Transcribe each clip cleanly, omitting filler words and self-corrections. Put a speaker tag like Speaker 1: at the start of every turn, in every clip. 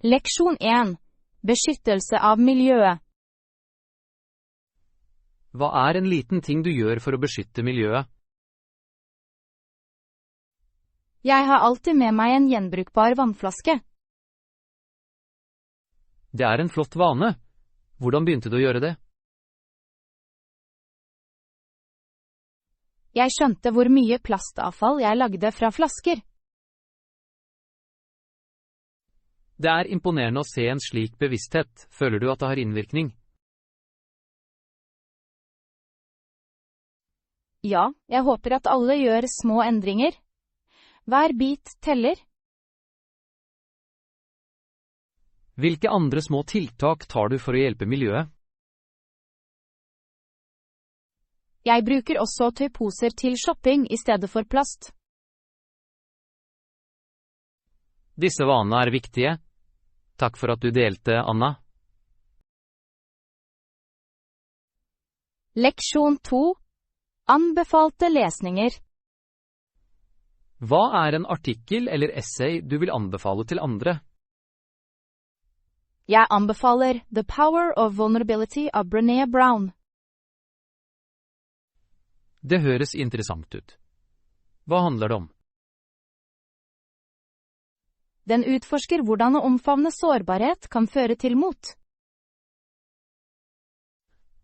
Speaker 1: Leksjon 1. Beskyttelse av miljøet.
Speaker 2: Hva er en liten ting du gjør for å beskytte miljøet?
Speaker 1: Jeg har alltid med meg en gjenbrukbar vannflaske.
Speaker 2: Det er en flott vane. Hvordan begynte du å gjøre det?
Speaker 1: Jeg skjønte hvor mye plastavfall jeg lagde fra flasker.
Speaker 2: Det er imponerende å se en slik bevissthet. Føler du at det har innvirkning?
Speaker 1: Ja, jeg håper at alle gjør små endringer. Hver bit teller.
Speaker 2: Hvilke andre små tiltak tar du for å hjelpe miljøet?
Speaker 1: Jeg bruker også tøyposer til shopping i stedet for plast.
Speaker 2: Disse vanene er viktige. Takk for at du delte, Anna.
Speaker 1: Leksjon 2. Anbefalte lesninger.
Speaker 2: Hva er en artikkel eller essay du vil anbefale til andre?
Speaker 1: Jeg anbefaler The Power of Vulnerability av Brené Brown.
Speaker 2: Det høres interessant ut. Hva handler det om?
Speaker 1: Den utforsker hvordan å omfavne sårbarhet kan føre til mot.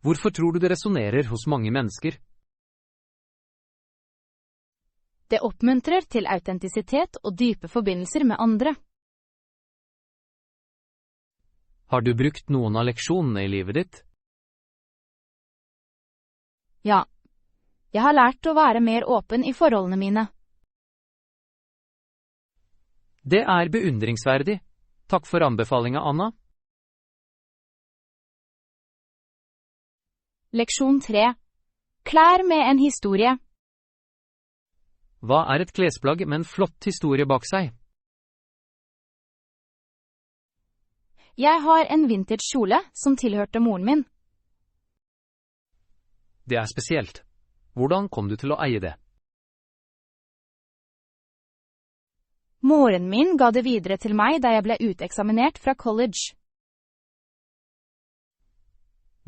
Speaker 2: Hvorfor tror du det resonerer hos mange mennesker?
Speaker 1: Det oppmuntrer til autentisitet og dype forbindelser med andre.
Speaker 2: Har du brukt noen av leksjonene i livet ditt?
Speaker 1: Ja. Jeg har lært å være mer åpen i forholdene mine.
Speaker 2: Det er beundringsverdig. Takk for anbefalinga, Anna.
Speaker 1: Leksjon 3. Klær med en historie.
Speaker 2: Hva er et klesplagg med en flott historie bak seg?
Speaker 1: Jeg har en vintage kjole som tilhørte moren min.
Speaker 2: Det er spesielt. Hvordan kom du til å eie det?
Speaker 1: Moren min ga det videre til meg da jeg ble uteksaminert fra college.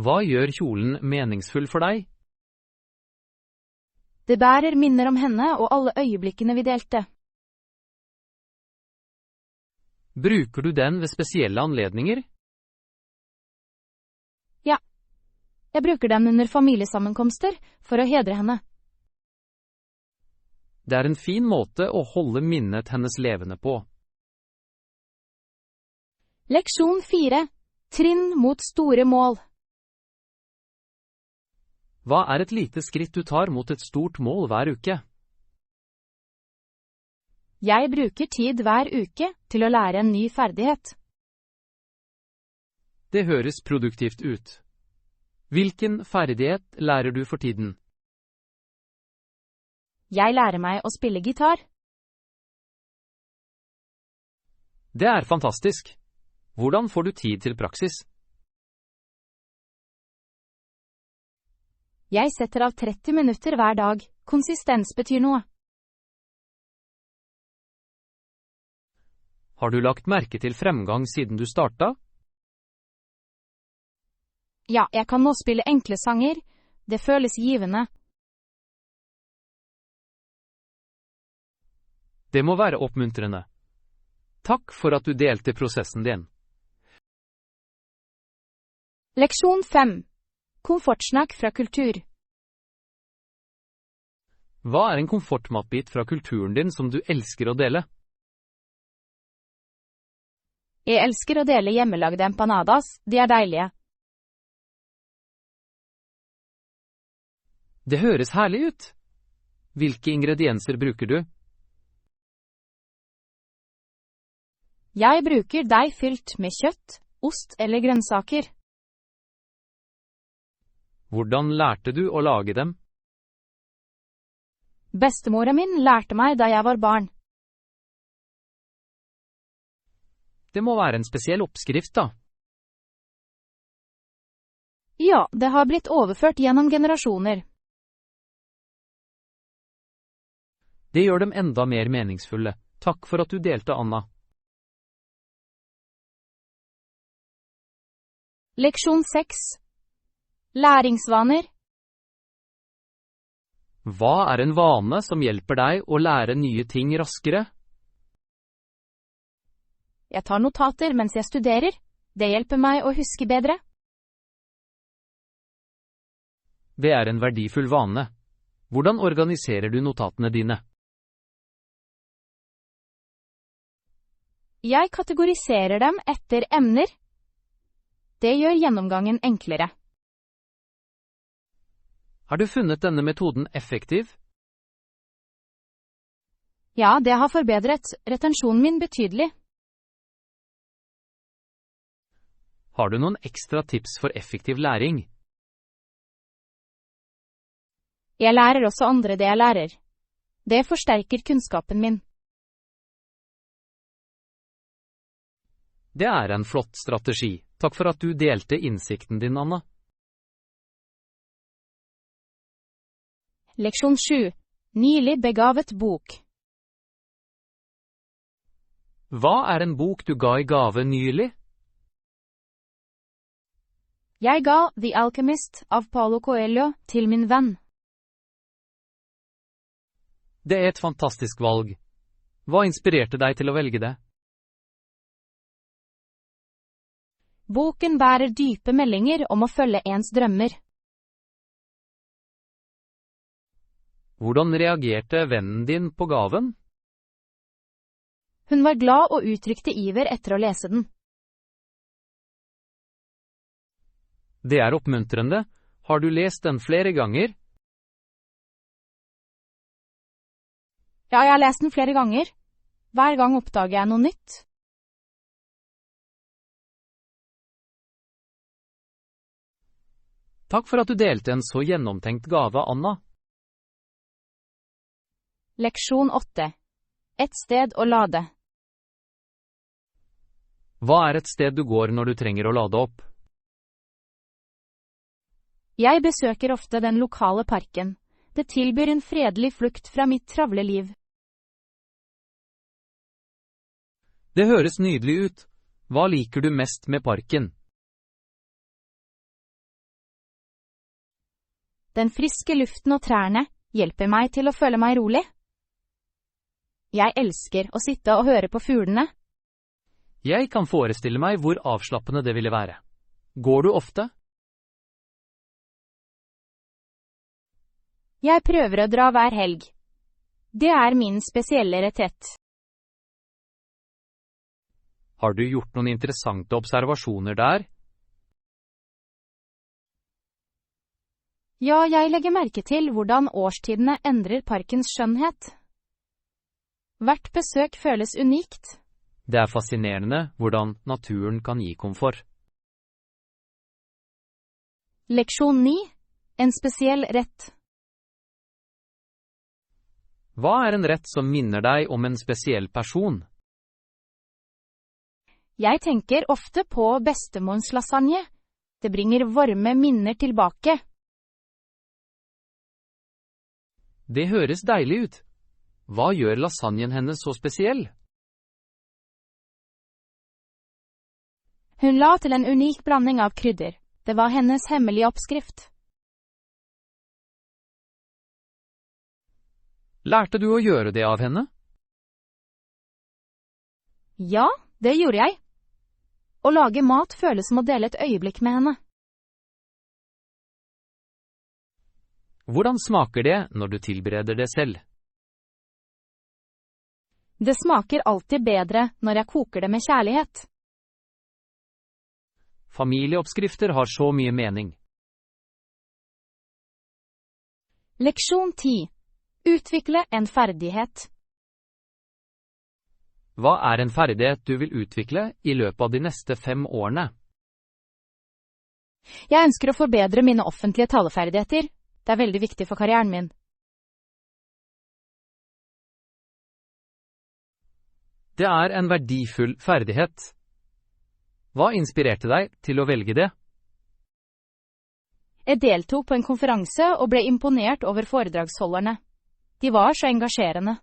Speaker 2: Hva gjør kjolen meningsfull for deg?
Speaker 1: Det bærer minner om henne og alle øyeblikkene vi delte.
Speaker 2: Bruker du den ved spesielle anledninger?
Speaker 1: Ja. Jeg bruker den under familiesammenkomster for å hedre henne.
Speaker 2: Det er en fin måte å holde minnet hennes levende på.
Speaker 1: Leksjon 4. Trinn mot store mål.
Speaker 2: Hva er et lite skritt du tar mot et stort mål hver uke?
Speaker 1: Jeg bruker tid hver uke til å lære en ny ferdighet.
Speaker 2: Det høres produktivt ut. Hvilken ferdighet lærer du for tiden?
Speaker 1: Jeg lærer meg å spille gitar.
Speaker 2: Det er fantastisk. Hvordan får du tid til praksis?
Speaker 1: Jeg setter av 30 minutter hver dag. Konsistens betyr noe.
Speaker 2: Har du lagt merke til fremgang siden du starta?
Speaker 1: Ja, jeg kan nå spille enkle sanger. Det føles givende.
Speaker 2: Det må være oppmuntrende. Takk for at du delte prosessen din.
Speaker 1: Leksjon 5. Komfortsnakk fra kultur.
Speaker 2: Hva er en komfortmatbit fra kulturen din som du elsker å dele?
Speaker 1: Jeg elsker å dele hjemmelagde empanadas. De er deilige.
Speaker 2: Det høres herlig ut. Hvilke ingredienser bruker du?
Speaker 1: Jeg bruker deig fylt med kjøtt, ost eller grønnsaker.
Speaker 2: Hvordan lærte du å lage dem?
Speaker 1: Bestemora min lærte meg da jeg var barn.
Speaker 2: Det må være en spesiell oppskrift, da.
Speaker 1: Ja, det har blitt overført gjennom generasjoner.
Speaker 2: Det gjør dem enda mer meningsfulle. Takk for at du delte, Anna.
Speaker 1: Leksjon 6. Læringsvaner.
Speaker 2: Hva er en vane som hjelper deg å lære nye ting raskere?
Speaker 1: Jeg tar notater mens jeg studerer. Det hjelper meg å huske bedre.
Speaker 2: Det er en verdifull vane. Hvordan organiserer du notatene dine?
Speaker 1: Jeg kategoriserer dem etter emner. Det gjør gjennomgangen enklere.
Speaker 2: Har du funnet denne metoden effektiv?
Speaker 1: Ja, det har forbedret retensjonen min betydelig.
Speaker 2: Har du noen ekstra tips for effektiv læring?
Speaker 1: Jeg lærer også andre det jeg lærer. Det forsterker kunnskapen min.
Speaker 2: Det er en flott strategi. Takk for at du delte innsikten din, Anna.
Speaker 1: Leksjon 7. Nylig begavet bok.
Speaker 2: Hva er en bok du ga i gave nylig?
Speaker 1: Jeg ga The Alchemist av Paulo Coelho til min venn.
Speaker 2: Det er et fantastisk valg. Hva inspirerte deg til å velge det?
Speaker 1: Boken bærer dype meldinger om å følge ens drømmer.
Speaker 2: Hvordan reagerte vennen din på gaven?
Speaker 1: Hun var glad og uttrykte iver etter å lese den.
Speaker 2: Det er oppmuntrende. Har du lest den flere ganger?
Speaker 1: Ja, jeg har lest den flere ganger. Hver gang oppdager jeg noe nytt.
Speaker 2: Takk for at du delte en så gjennomtenkt gave, Anna.
Speaker 1: Leksjon 8. Et sted å lade.
Speaker 2: Hva er et sted du går når du trenger å lade opp?
Speaker 1: Jeg besøker ofte den lokale parken. Det tilbyr en fredelig flukt fra mitt travle liv.
Speaker 2: Det høres nydelig ut. Hva liker du mest med parken?
Speaker 1: Den friske luften og trærne hjelper meg til å føle meg rolig. Jeg elsker å sitte og høre på fuglene.
Speaker 2: Jeg kan forestille meg hvor avslappende det ville være. Går du ofte?
Speaker 1: Jeg prøver å dra hver helg. Det er min spesielle retett.
Speaker 2: Har du gjort noen interessante observasjoner der?
Speaker 1: Ja, jeg legger merke til hvordan årstidene endrer parkens skjønnhet. Hvert besøk føles unikt.
Speaker 2: Det er fascinerende hvordan naturen kan gi komfort.
Speaker 1: Leksjon 9. En spesiell rett.
Speaker 2: Hva er en rett som minner deg om en spesiell person?
Speaker 1: Jeg tenker ofte på bestemorens lasagne. Det bringer varme minner tilbake.
Speaker 2: Det høres deilig ut. Hva gjør lasagnen hennes så spesiell?
Speaker 1: Hun la til en unik blanding av krydder. Det var hennes hemmelige oppskrift.
Speaker 2: Lærte du å gjøre det av henne?
Speaker 1: Ja, det gjorde jeg. Å lage mat føles som å dele et øyeblikk med henne.
Speaker 2: Hvordan smaker det når du tilbereder det selv?
Speaker 1: Det smaker alltid bedre når jeg koker det med kjærlighet.
Speaker 2: Familieoppskrifter har så mye mening.
Speaker 1: Leksjon 10. Utvikle en ferdighet.
Speaker 2: Hva er en ferdighet du vil utvikle i løpet av de neste 5 årene?
Speaker 1: Jeg ønsker å forbedre mine offentlige taleferdigheter. Det er veldig viktig for karrieren min.
Speaker 2: Det er en verdifull ferdighet. Hva inspirerte deg til å velge det?
Speaker 1: Jeg deltok på en konferanse og ble imponert over foredragsholderne. De var så engasjerende.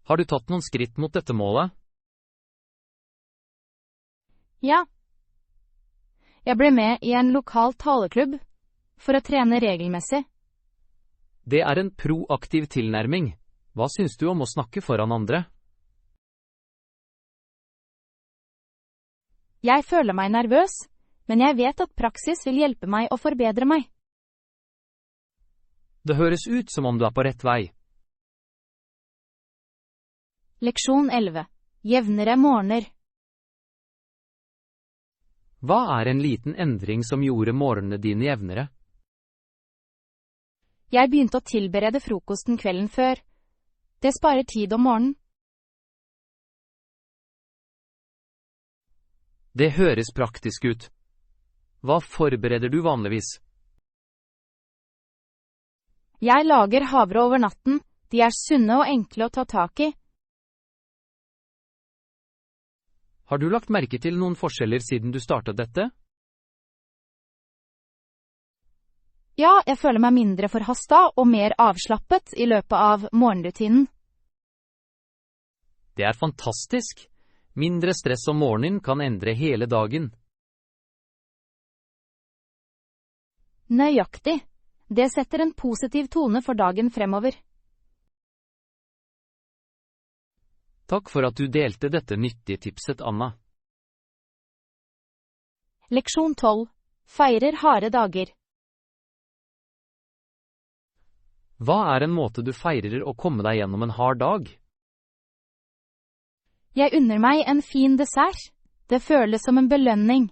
Speaker 2: Har du tatt noen skritt mot dette målet?
Speaker 1: Ja. Jeg ble med i en lokal taleklubb for å trene regelmessig.
Speaker 2: Det er en proaktiv tilnærming. Hva syns du om å snakke foran andre?
Speaker 1: Jeg føler meg nervøs, men jeg vet at praksis vil hjelpe meg å forbedre meg.
Speaker 2: Det høres ut som om du er på rett vei.
Speaker 1: Leksjon 11. Jevnere morgener.
Speaker 2: Hva er en liten endring som gjorde morgenene dine jevnere?
Speaker 1: Jeg begynte å tilberede frokosten kvelden før. Det sparer tid om morgenen.
Speaker 2: Det høres praktisk ut. Hva forbereder du vanligvis?
Speaker 1: Jeg lager havre over natten. De er sunne og enkle å ta tak i.
Speaker 2: Har du lagt merke til noen forskjeller siden du startet dette?
Speaker 1: Ja, jeg føler meg mindre forhastet og mer avslappet i løpet av morgenrutinen.
Speaker 2: Det er fantastisk. Mindre stress om morgenen kan endre hele dagen.
Speaker 1: Nøyaktig. Det setter en positiv tone for dagen fremover.
Speaker 2: Takk for at du delte dette nyttige tipset, Anna.
Speaker 1: Leksjon 12. Feirer harde dager.
Speaker 2: Hva er en måte du feirer å komme deg gjennom en hard dag?
Speaker 1: Jeg unner meg en fin dessert. Det føles som en belønning.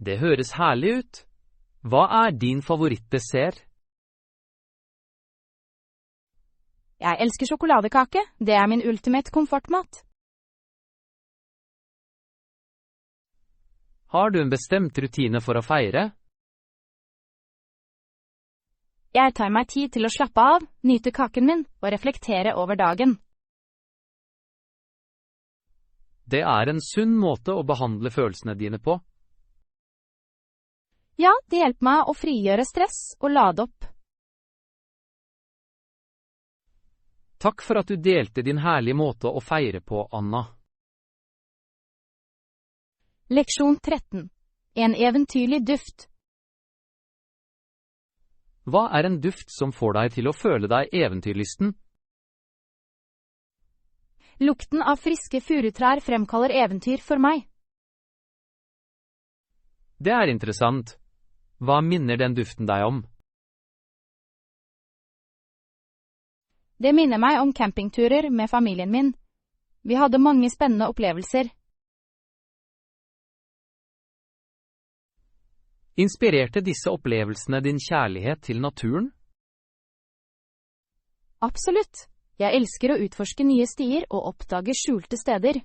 Speaker 2: Det høres herlig ut. Hva er din favorittdessert?
Speaker 1: Jeg elsker sjokoladekake. Det er min ultimate komfortmat.
Speaker 2: Har du en bestemt rutine for å feire?
Speaker 1: Jeg tar meg tid til å slappe av, nyte kaken min og reflektere over dagen.
Speaker 2: Det er en sunn måte å behandle følelsene dine på.
Speaker 1: Ja, det hjelper meg å frigjøre stress og lade opp.
Speaker 2: Takk for at du delte din herlige måte å feire på, Anna.
Speaker 1: Leksjon 13. En eventyrlig duft.
Speaker 2: Hva er en duft som får deg til å føle deg eventyrlysten?
Speaker 1: Lukten av friske furutrær fremkaller eventyr for meg.
Speaker 2: Det er interessant. Hva minner den duften deg om?
Speaker 1: Det minner meg om campingturer med familien min. Vi hadde mange spennende opplevelser.
Speaker 2: Inspirerte disse opplevelsene din kjærlighet til naturen?
Speaker 1: Absolutt. Jeg elsker å utforske nye stier og oppdage skjulte steder.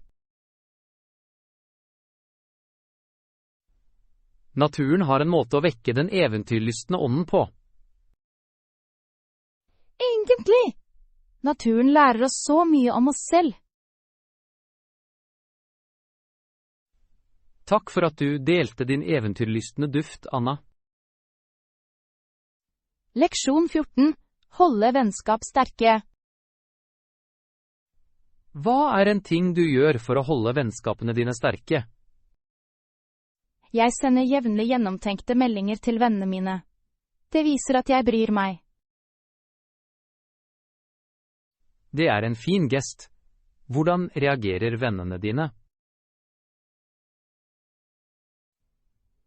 Speaker 2: Naturen har en måte å vekke den eventyrlystne ånden på.
Speaker 1: Egentlig! Naturen lærer oss så mye om oss selv.
Speaker 2: Takk for at du delte din eventyrlystne duft, Anna.
Speaker 1: Leksjon 14. Holde vennskap sterke.
Speaker 2: Hva er en ting du gjør for å holde vennskapene dine sterke?
Speaker 1: Jeg sender jevnlig gjennomtenkte meldinger til vennene mine. Det viser at jeg bryr meg.
Speaker 2: Det er en fin gest. Hvordan reagerer vennene dine?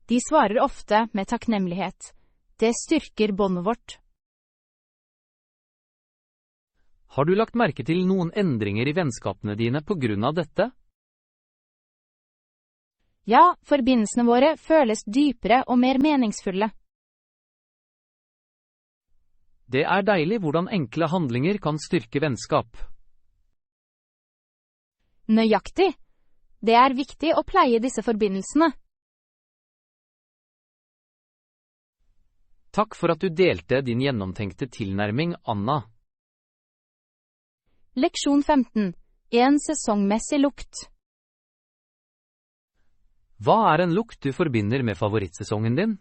Speaker 1: De svarer ofte med takknemlighet. Det styrker båndet vårt.
Speaker 2: Har du lagt merke til noen endringer i vennskapene dine på grunn av dette?
Speaker 1: Ja, forbindelsene våre føles dypere og mer meningsfulle.
Speaker 2: Det er deilig hvordan enkle handlinger kan styrke vennskap.
Speaker 1: Nøyaktig. Det er viktig å pleie disse forbindelsene.
Speaker 2: Takk for at du delte din gjennomtenkte tilnærming, Anna.
Speaker 1: Leksjon 15. En sesongmessig lukt.
Speaker 2: Hva er en lukt du forbinder med favorittsesongen din?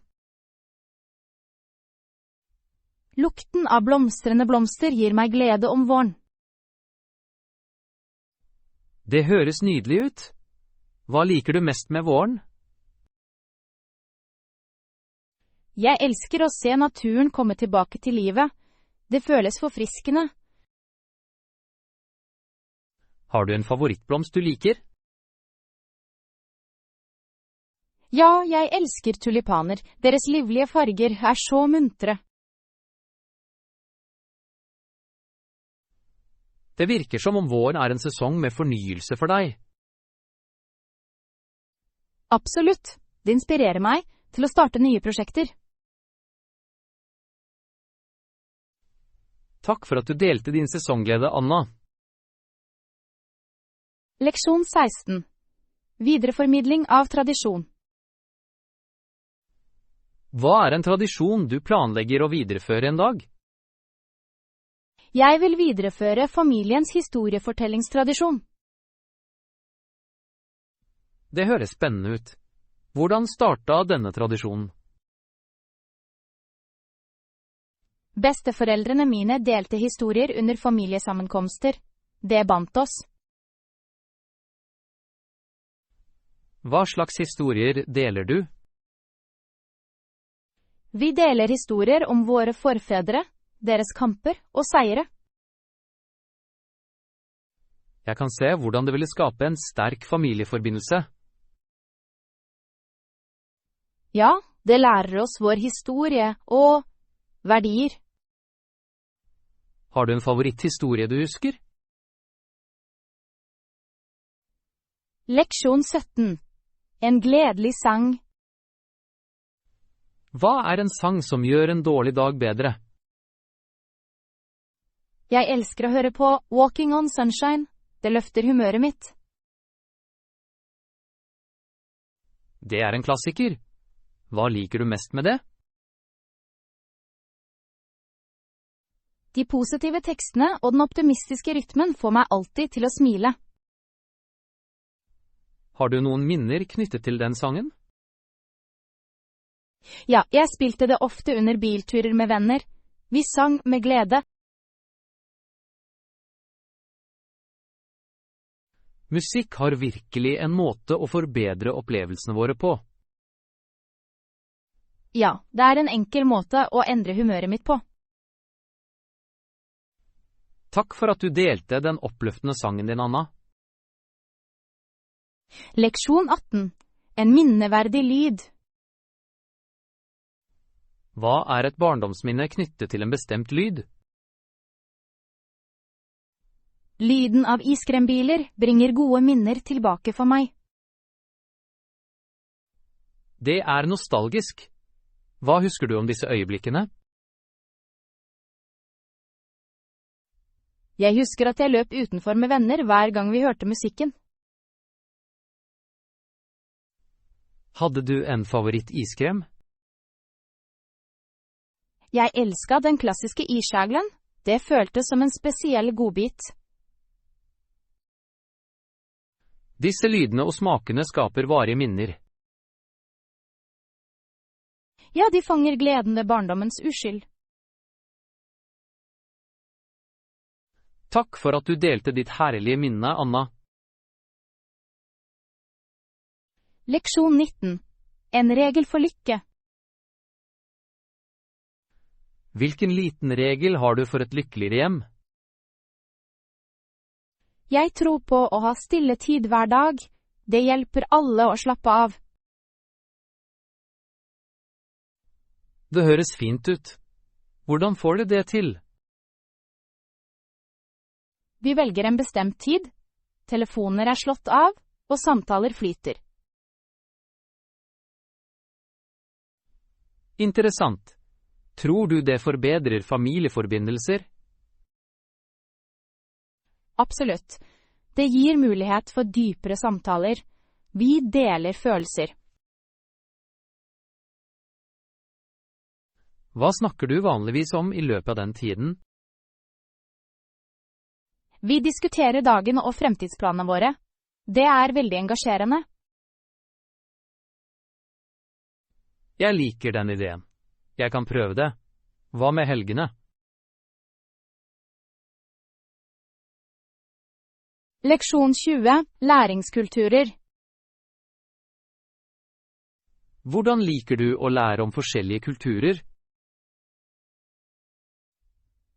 Speaker 1: Lukten av blomstrende blomster gir meg glede om våren.
Speaker 2: Det høres nydelig ut. Hva liker du mest med våren?
Speaker 1: Jeg elsker å se naturen komme tilbake til livet. Det føles forfriskende.
Speaker 2: Har du en favorittblomst du liker?
Speaker 1: Ja, jeg elsker tulipaner. Deres livlige farger er så muntre.
Speaker 2: Det virker som om våren er en sesong med fornyelse for deg.
Speaker 1: Absolutt. Det inspirerer meg til å starte nye prosjekter.
Speaker 2: Takk for at du delte din sesongglede, Anna.
Speaker 1: Leksjon 16. Videreformidling av tradisjon.
Speaker 2: Hva er en tradisjon du planlegger å videreføre en dag?
Speaker 1: Jeg vil videreføre familiens historiefortellingstradisjon.
Speaker 2: Det høres spennende ut. Hvordan startet denne tradisjonen?
Speaker 1: Besteforeldrene mine delte historier under familiesammenkomster. Det bandt oss.
Speaker 2: Hva slags historier deler du?
Speaker 1: Vi deler historier om våre forfedre, deres kamper og seire.
Speaker 2: Jeg kan se hvordan det ville skape en sterk familieforbindelse.
Speaker 1: Ja, det lærer oss vår historie og verdier.
Speaker 2: Har du en favoritthistorie du husker?
Speaker 1: Leksjon 17. En gledelig sang.
Speaker 2: Hva er en sang som gjør en dårlig dag bedre?
Speaker 1: Jeg elsker å høre på Walking on Sunshine. Det løfter humøret mitt.
Speaker 2: Det er en klassiker. Hva liker du mest med det?
Speaker 1: De positive tekstene og den optimistiske rytmen får meg alltid til å smile.
Speaker 2: Har du noen minner knyttet til den sangen?
Speaker 1: Ja, jeg spilte det ofte under bilturer med venner. Vi sang med glede.
Speaker 2: Musikk har virkelig en måte å forbedre opplevelsene våre på.
Speaker 1: Ja, det er en enkel måte å endre humøret mitt på.
Speaker 2: Takk for at du delte den oppløftende sangen din, Anna.
Speaker 1: Leksjon 18. En minneverdig lyd.
Speaker 2: Hva er et barndomsminne knyttet til en bestemt lyd?
Speaker 1: Lyden av iskrembiler bringer gode minner tilbake for meg.
Speaker 2: Det er nostalgisk. Hva husker du om disse øyeblikkene?
Speaker 1: Jeg husker at jeg løp utenfor med venner hver gang vi hørte musikken.
Speaker 2: Hadde du en favoritt-iskrem?
Speaker 1: Jeg elsket den klassiske iskjaglen. Det føltes som en spesiell godbit.
Speaker 2: Disse lydene og smakene skaper varige minner.
Speaker 1: Ja, de fanger gleden ved barndommens uskyld.
Speaker 2: Takk for at du delte ditt herlige minne, Anna.
Speaker 1: Leksjon 19. En regel for lykke.
Speaker 2: Hvilken liten regel har du for et lykkeligere hjem?
Speaker 1: Jeg tror på å ha stille tid hver dag. Det hjelper alle å slappe av.
Speaker 2: Det høres fint ut. Hvordan får du det til?
Speaker 1: Vi velger en bestemt tid. Telefoner er slått av, og samtaler flyter.
Speaker 2: Interessant. Tror du det forbedrer familieforbindelser?
Speaker 1: Absolutt. Det gir mulighet for dypere samtaler. Vi deler følelser.
Speaker 2: Hva snakker du vanligvis om i løpet av den tiden?
Speaker 1: Vi diskuterer dagen og fremtidsplanene våre. Det er veldig engasjerende.
Speaker 2: Jeg liker den ideen. Jeg kan prøve det. Hva med helgene?
Speaker 1: Leksjon 20. Læringskulturer.
Speaker 2: Hvordan liker du å lære om forskjellige kulturer?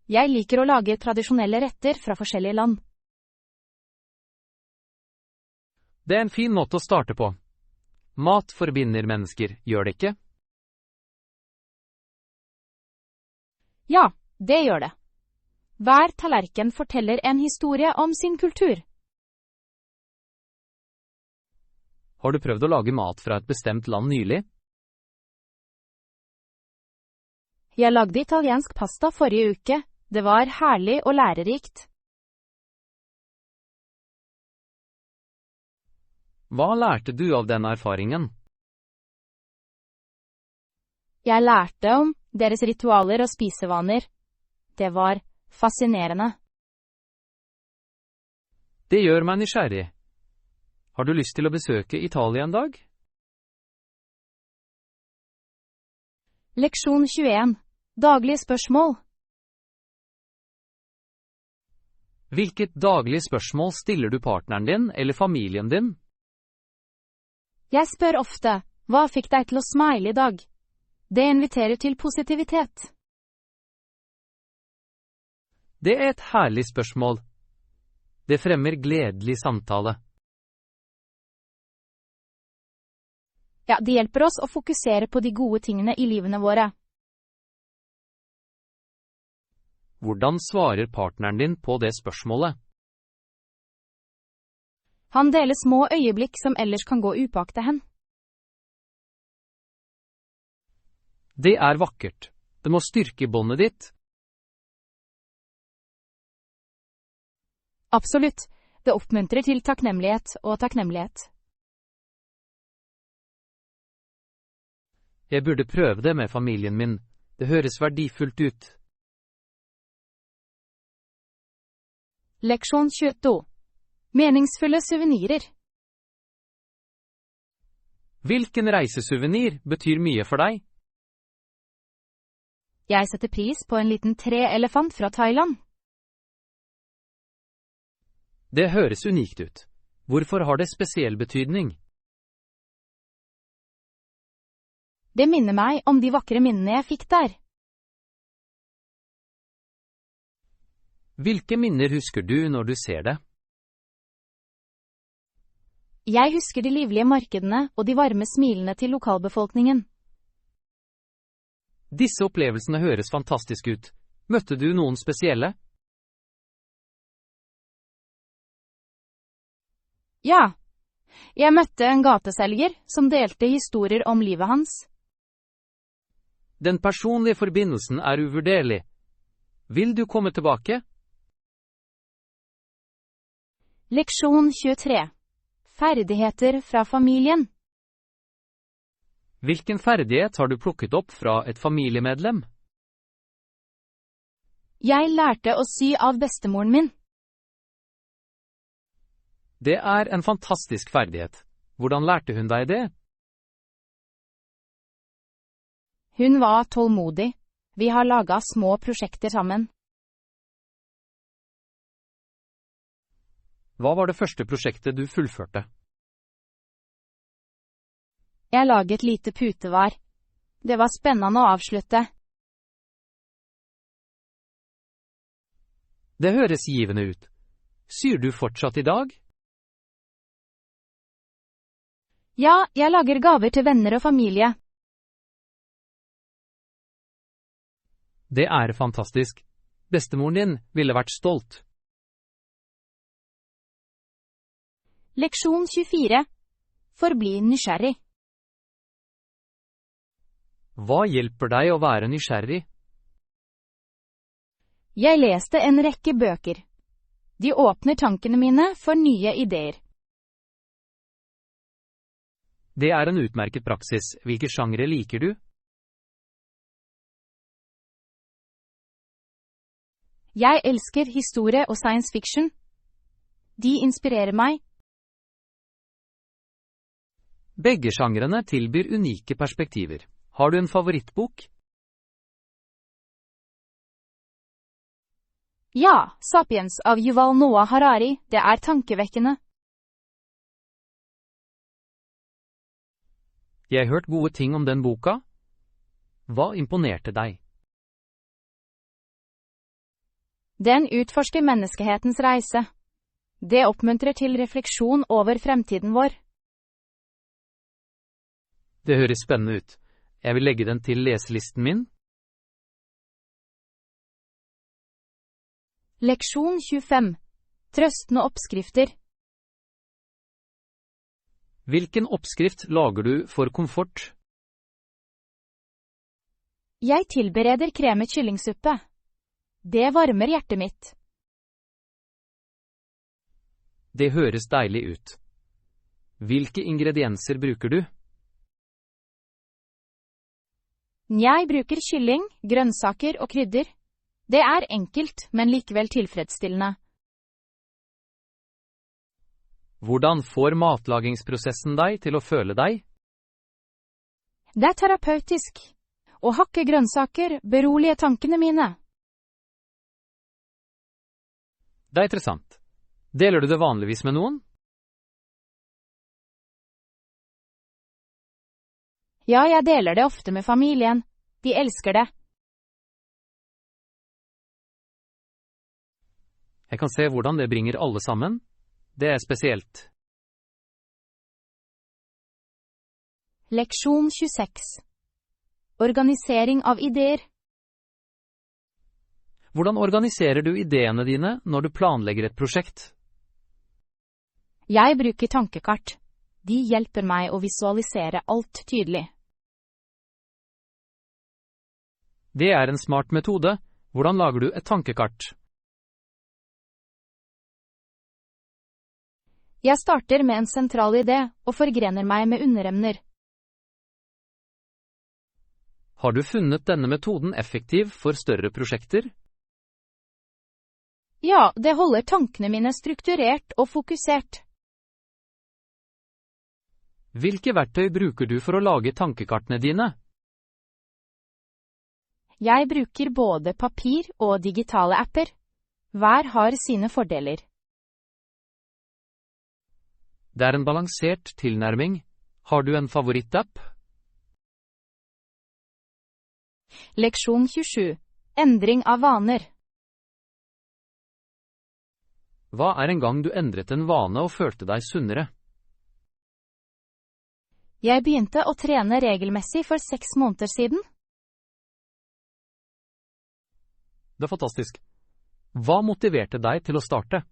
Speaker 1: Jeg liker å lage tradisjonelle retter fra forskjellige land.
Speaker 2: Det er en fin måte å starte på. Mat forbinder mennesker, gjør det ikke?
Speaker 1: Ja, det gjør det. Hver tallerken forteller en historie om sin kultur.
Speaker 2: Har du prøvd å lage mat fra et bestemt land nylig?
Speaker 1: Jeg lagde italiensk pasta forrige uke. Det var herlig og lærerikt.
Speaker 2: Hva lærte du av den erfaringen?
Speaker 1: Jeg lærte om deres ritualer og spisevaner. Det var fascinerende.
Speaker 2: Det gjør meg nysgjerrig. Har du lyst til å besøke Italia en dag?
Speaker 1: Leksjon 21. Daglige spørsmål.
Speaker 2: Hvilket daglig spørsmål stiller du partneren din eller familien din?
Speaker 1: Jeg spør ofte, hva fikk deg til å smile i dag? Det inviterer til positivitet.
Speaker 2: Det er et herlig spørsmål. Det fremmer gledelig samtale.
Speaker 1: Ja, det hjelper oss å fokusere på de gode tingene i livene våre.
Speaker 2: Hvordan svarer partneren din på det spørsmålet?
Speaker 1: Han deler små øyeblikk som ellers kan gå upåaktet hen.
Speaker 2: Det er vakkert. Det må styrke båndet ditt.
Speaker 1: Absolutt. Det oppmuntrer til takknemlighet og takknemlighet.
Speaker 2: Jeg burde prøve det med familien min. Det høres verdifullt ut.
Speaker 1: Leksjon 22. Meningsfulle suvenirer.
Speaker 2: Hvilken reisesuvenir betyr mye for deg?
Speaker 1: Jeg setter pris på en liten treelefant fra Thailand.
Speaker 2: Det høres unikt ut. Hvorfor har det spesiell betydning?
Speaker 1: Det minner meg om de vakre minnene jeg fikk der.
Speaker 2: Hvilke minner husker du når du ser det?
Speaker 1: Jeg husker de livlige markedene og de varme smilene til lokalbefolkningen.
Speaker 2: Disse opplevelsene høres fantastisk ut. Møtte du noen spesielle?
Speaker 1: Ja, jeg møtte en gateselger som delte historier om livet hans.
Speaker 2: Den personlige forbindelsen er uvurderlig. Vil du komme tilbake?
Speaker 1: Leksjon 23. Ferdigheter fra familien.
Speaker 2: Hvilken ferdighet har du plukket opp fra et familiemedlem?
Speaker 1: Jeg lærte å sy av bestemoren min.
Speaker 2: Det er en fantastisk ferdighet. Hvordan lærte hun deg det?
Speaker 1: Hun var tålmodig. Vi har laget små prosjekter sammen.
Speaker 2: Hva var det første prosjektet du fullførte?
Speaker 1: Jeg laget lite putevar. Det var spennende å avslutte.
Speaker 2: Det høres givende ut. Syr du fortsatt i dag?
Speaker 1: Ja, jeg lager gaver til venner og familie.
Speaker 2: Det er fantastisk. Bestemoren din ville vært stolt.
Speaker 1: Leksjon 24. Forbli nysgjerrig.
Speaker 2: Hva hjelper deg å være nysgjerrig?
Speaker 1: Jeg leste en rekke bøker. De åpner tankene mine for nye ideer.
Speaker 2: Det er en utmerket praksis. Hvilke sjangre liker du?
Speaker 1: Jeg elsker historie og science fiction. De inspirerer meg.
Speaker 2: Begge sjangrene tilbyr unike perspektiver. Har du en favorittbok?
Speaker 1: Ja, Sapiens av Yuval Noah Harari, det er tankevekkende.
Speaker 2: Jeg har hørt gode ting om den boka. Hva imponerte deg?
Speaker 1: Den utforsker menneskehetens reise. Det oppmuntrer til refleksjon over fremtiden vår.
Speaker 2: Det høres spennende ut. Jeg vil legge den til leselisten min.
Speaker 1: Leksjon 25. Trøstende oppskrifter.
Speaker 2: Hvilken oppskrift lager du for komfort?
Speaker 1: Jeg tilbereder kremet kyllingsuppe. Det varmer hjertet mitt.
Speaker 2: Det høres deilig ut. Hvilke ingredienser bruker du?
Speaker 1: Jeg bruker kylling, grønnsaker og krydder. Det er enkelt, men likevel tilfredsstillende.
Speaker 2: Hvordan får matlagingsprosessen deg til å føle deg?
Speaker 1: Det er terapeutisk. Å hakke grønnsaker beroliger tankene mine.
Speaker 2: Det er interessant. Deler du det vanligvis med noen?
Speaker 1: Ja, jeg deler det ofte med familien. De elsker det.
Speaker 2: Jeg kan se hvordan det bringer alle sammen. Det er spesielt.
Speaker 1: Leksjon 26. Organisering av ideer.
Speaker 2: Hvordan organiserer du ideene dine når du planlegger et prosjekt?
Speaker 1: Jeg bruker tankekart. De hjelper meg å visualisere alt tydelig.
Speaker 2: Det er en smart metode. Hvordan lager du et tankekart?
Speaker 1: Jeg starter med en sentral idé og forgrener meg med underemner.
Speaker 2: Har du funnet denne metoden effektiv for større prosjekter?
Speaker 1: Ja, det holder tankene mine strukturert og fokusert.
Speaker 2: Hvilke verktøy bruker du for å lage tankekartene dine?
Speaker 1: Jeg bruker både papir og digitale apper. Hver har sine fordeler.
Speaker 2: Det er en balansert tilnærming. Har du en favorittapp?
Speaker 1: Leksjon 27. Endring av vaner.
Speaker 2: Hva er en gang du endret en vane og følte deg sunnere?
Speaker 1: Jeg begynte å trene regelmessig for 6 måneder siden.
Speaker 2: Det er fantastisk. Hva motiverte deg til å starte?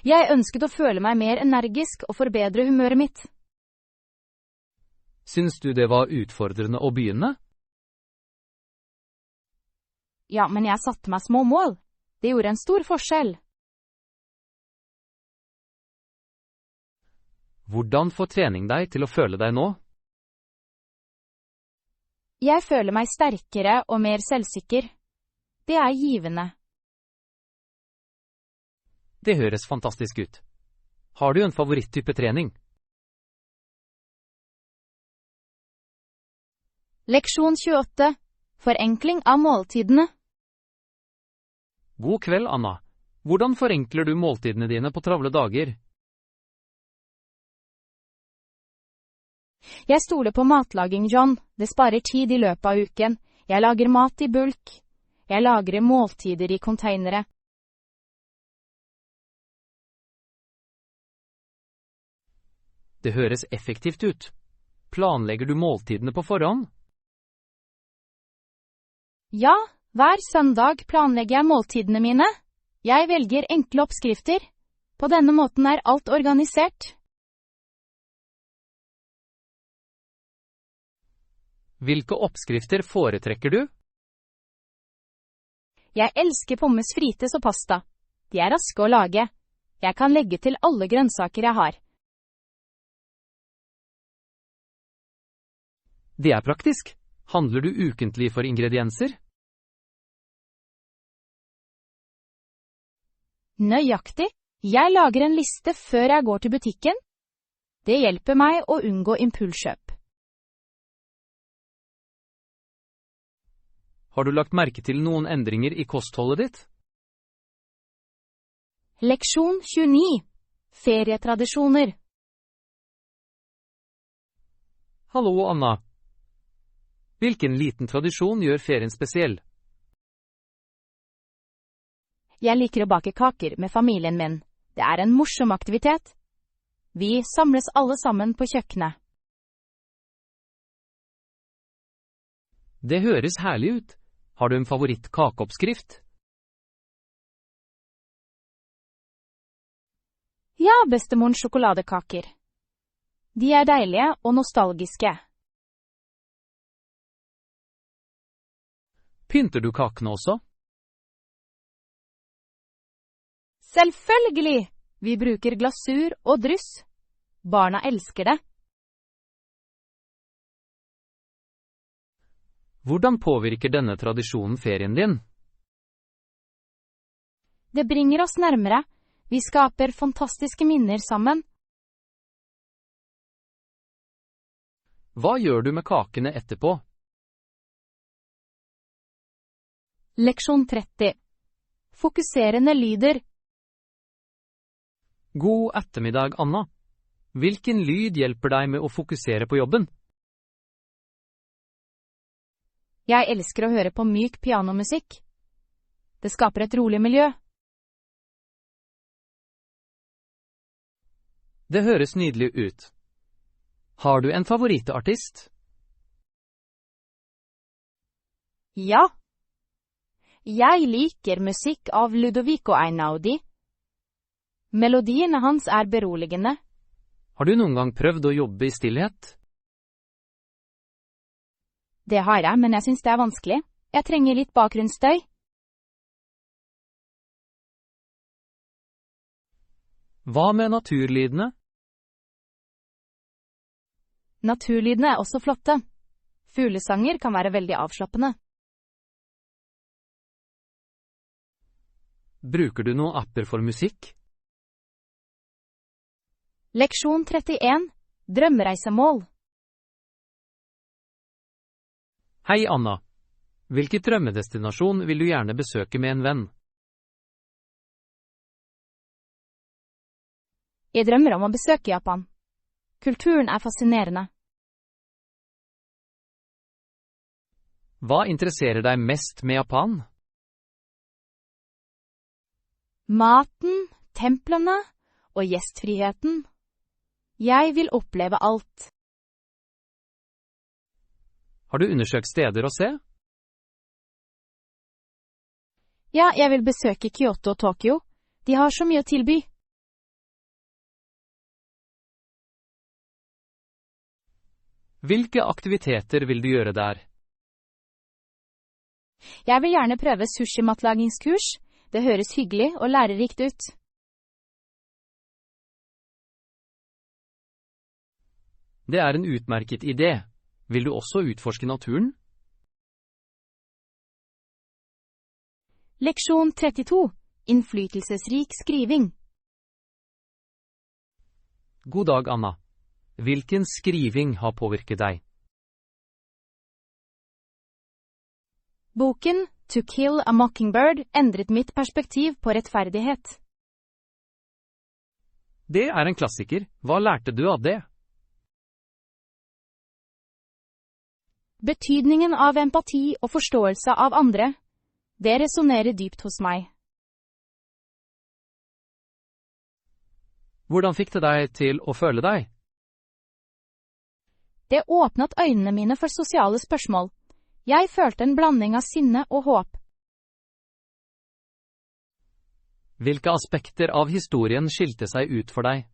Speaker 1: Jeg ønsket å føle meg mer energisk og forbedre humøret mitt.
Speaker 2: Syns du det var utfordrende å begynne?
Speaker 1: Ja, men jeg satte meg små mål. Det gjorde en stor forskjell.
Speaker 2: Hvordan får trening deg til å føle deg nå?
Speaker 1: Jeg føler meg sterkere og mer selvsikker. Det er givende.
Speaker 2: Det høres fantastisk ut. Har du en favoritttype trening?
Speaker 1: Leksjon 28. Forenkling av måltidene.
Speaker 2: God kveld, Anna. Hvordan forenkler du måltidene dine på travle dager?
Speaker 1: Jeg stoler på matlaging, John. Det sparer tid i løpet av uken. Jeg lager mat i bulk. Jeg lagrer måltider i konteinere.
Speaker 2: Det høres effektivt ut. Planlegger du måltidene på forhånd?
Speaker 1: Ja, hver søndag planlegger jeg måltidene mine. Jeg velger enkle oppskrifter. På denne måten er alt organisert.
Speaker 2: Hvilke oppskrifter foretrekker du?
Speaker 1: Jeg elsker pommes frites og pasta. De er raske å lage. Jeg kan legge til alle grønnsaker jeg har.
Speaker 2: Det er praktisk. Handler du ukentlig for ingredienser?
Speaker 1: Nøyaktig. Jeg lager en liste før jeg går til butikken. Det hjelper meg å unngå impulskjøp.
Speaker 2: Har du lagt merke til noen endringer i kostholdet ditt?
Speaker 1: Leksjon 29. Ferietradisjoner.
Speaker 2: Hallo, Anna. Hvilken liten tradisjon gjør ferien spesiell?
Speaker 1: Jeg liker å bake kaker med familien min. Det er en morsom aktivitet. Vi samles alle sammen på kjøkkenet.
Speaker 2: Det høres herlig ut. Har du en favoritt-kakeoppskrift?
Speaker 1: Ja, bestemorens sjokoladekaker. De er deilige og nostalgiske.
Speaker 2: Pynter du kakene også?
Speaker 1: Selvfølgelig! Vi bruker glasur og dryss. Barna elsker det.
Speaker 2: Hvordan påvirker denne tradisjonen ferien din?
Speaker 1: Det bringer oss nærmere. Vi skaper fantastiske minner sammen.
Speaker 2: Hva gjør du med kakene etterpå?
Speaker 1: Leksjon 30. Fokuserende lyder.
Speaker 2: God ettermiddag, Anna. Hvilken lyd hjelper deg med å fokusere på jobben?
Speaker 1: Jeg elsker å høre på myk pianomusikk. Det skaper et rolig miljø.
Speaker 2: Det høres nydelig ut. Har du en favorittartist?
Speaker 1: Ja. Jeg liker musikk av Ludovico Einaudi. Melodiene hans er beroligende.
Speaker 2: Har du noen gang prøvd å jobbe i stillhet?
Speaker 1: Det har jeg, men jeg synes det er vanskelig. Jeg trenger litt bakgrunnsstøy.
Speaker 2: Hva med naturlydene?
Speaker 1: Naturlydene er også flotte. Fuglesanger kan være veldig avslappende.
Speaker 2: Bruker du noen apper for musikk?
Speaker 1: Leksjon 31. Drømmereisemål.
Speaker 2: Hei, Anna. Hvilken drømmedestinasjon vil du gjerne besøke med en venn?
Speaker 1: Jeg drømmer om å besøke Japan. Kulturen er fascinerende.
Speaker 2: Hva interesserer deg mest med Japan?
Speaker 1: Maten, templene og gjestfriheten. Jeg vil oppleve alt.
Speaker 2: Har du undersøkt steder å se?
Speaker 1: Ja, jeg vil besøke Kyoto og Tokyo. De har så mye å tilby.
Speaker 2: Hvilke aktiviteter vil du gjøre der?
Speaker 1: Jeg vil gjerne prøve sushi-matlagingskurs. Det høres hyggelig og lærerikt ut.
Speaker 2: Det er en utmerket idé. Vil du også utforske naturen?
Speaker 1: Leksjon 32. Innflytelsesrik skriving.
Speaker 2: God dag, Anna. Hvilken skriving har påvirket deg?
Speaker 1: Boken To Kill a Mockingbird endret mitt perspektiv på rettferdighet.
Speaker 2: Det er en klassiker. Hva lærte du av det?
Speaker 1: Betydningen av empati og forståelse av andre. Det resonerer dypt hos meg.
Speaker 2: Hvordan fikk det deg til å føle deg?
Speaker 1: Det åpnet øynene mine for sosiale spørsmål. Jeg følte en blanding av sinne og håp.
Speaker 2: Hvilke aspekter av historien skilte seg ut for deg?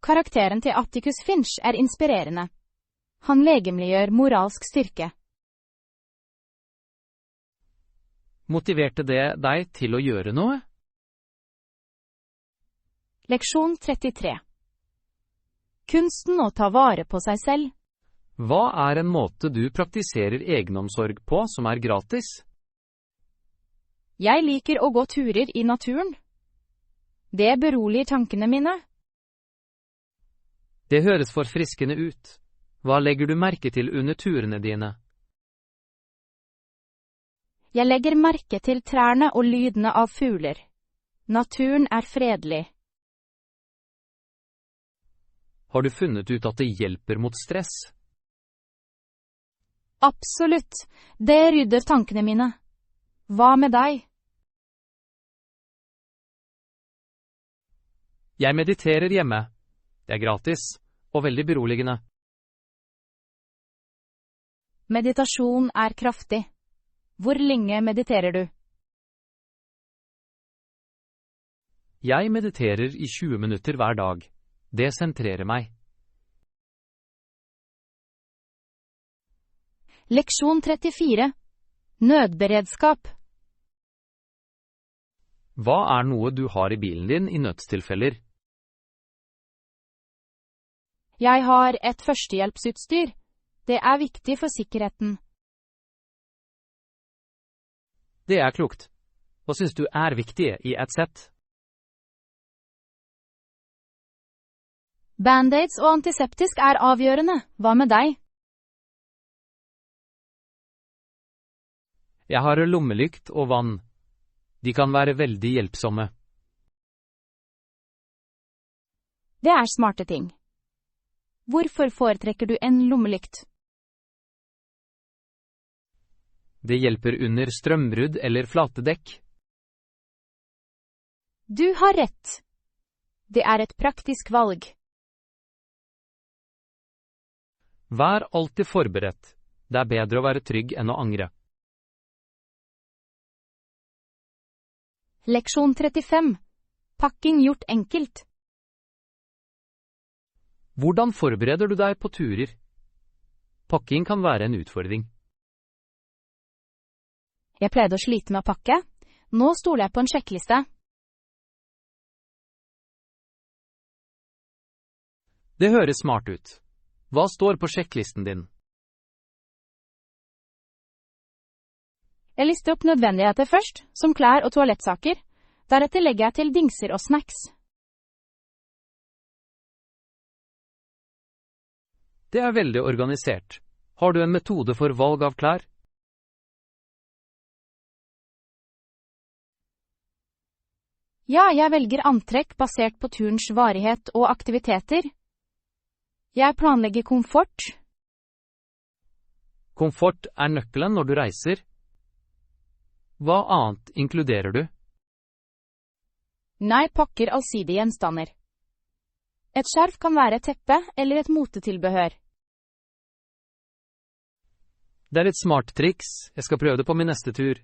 Speaker 1: Karakteren til Atticus Finch er inspirerende. Han legemliggjør moralsk styrke.
Speaker 2: Motiverte det deg til å gjøre noe?
Speaker 1: Leksjon 33. Kunsten å ta vare på seg selv.
Speaker 2: Hva er en måte du praktiserer egenomsorg på som er gratis?
Speaker 1: Jeg liker å gå turer i naturen. Det beroliger tankene mine.
Speaker 2: Det høres forfriskende ut. Hva legger du merke til under turene dine?
Speaker 1: Jeg legger merke til trærne og lydene av fugler. Naturen er fredelig.
Speaker 2: Har du funnet ut at det hjelper mot stress?
Speaker 1: Absolutt. Det rydder tankene mine. Hva med deg?
Speaker 2: Jeg mediterer hjemme. Det er gratis og veldig beroligende.
Speaker 1: Meditasjon er kraftig. Hvor lenge mediterer du?
Speaker 2: Jeg mediterer i 20 minutter hver dag. Det sentrerer meg.
Speaker 1: Leksjon 34. Nødberedskap.
Speaker 2: Hva er noe du har i bilen din i nødstilfeller?
Speaker 1: Jeg har et førstehjelpsutstyr. Det er viktig for sikkerheten.
Speaker 2: Det er klokt. Hva synes du er viktig i et sett?
Speaker 1: Band-aids og antiseptisk er avgjørende. Hva med deg?
Speaker 2: Jeg har lommelykt og vann. De kan være veldig hjelpsomme.
Speaker 1: Det er smarte ting. Hvorfor foretrekker du en lommelykt?
Speaker 2: Det hjelper under strømbrudd eller flate dekk.
Speaker 1: Du har rett. Det er et praktisk valg.
Speaker 2: Vær alltid forberedt. Det er bedre å være trygg enn å angre.
Speaker 1: Leksjon 35. Pakking gjort enkelt.
Speaker 2: Hvordan forbereder du deg på turer? Pakking kan være en utfordring.
Speaker 1: Jeg pleide å slite med å pakke. Nå stoler jeg på en sjekkliste.
Speaker 2: Det høres smart ut. Hva står på sjekklisten din?
Speaker 1: Jeg lister opp nødvendigheter først, som klær og toalettsaker. Deretter legger jeg til dingser og snacks.
Speaker 2: Det er veldig organisert. Har du en metode for valg av klær?
Speaker 1: Ja, jeg velger antrekk basert på turens varighet og aktiviteter. Jeg planlegger komfort.
Speaker 2: Komfort er nøkkelen når du reiser. Hva annet inkluderer du?
Speaker 1: Nei, pakker allsidige gjenstander. Et skjerf kan være et teppe eller et motetilbehør.
Speaker 2: Det er et smart triks. Jeg skal prøve det på min neste tur.